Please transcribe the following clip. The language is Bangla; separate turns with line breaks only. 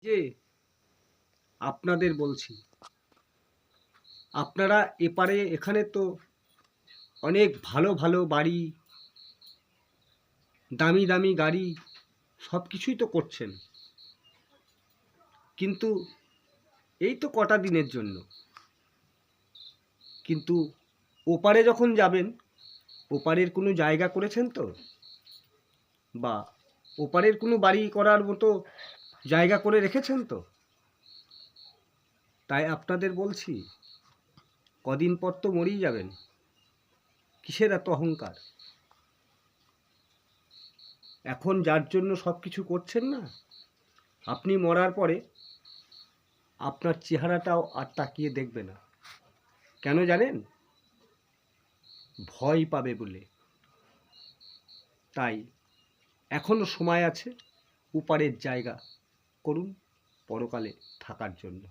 যে আপনাদের বলছি, আপনারা এপারে এখানে তো অনেক ভালো ভালো বাড়ি, দামি দামি গাড়ি, সব কিছুই তো করছেন, কিন্তু এই তো কটা দিনের জন্য। কিন্তু ওপারে যখন যাবেন, ওপারের কোনো জায়গা করেছেন তো, বা ওপারের কোনো বাড়ি করার মতো জায়গা করে রেখেছেন তো? তাই আপনাদের বলছি, কদিন পর তো মরেই যাবেন, কিসের এত অহংকার? এখন যার জন্য সব কিছু করছেন না, আপনি মরার পরে আপনার চেহারাটাও আর তাকিয়ে দেখবে না। কেন জানেন? ভয় পাবে বলে। তাই এখনো সময় আছে, ওপারের জায়গা করুন পরকালে থাকার জন্য।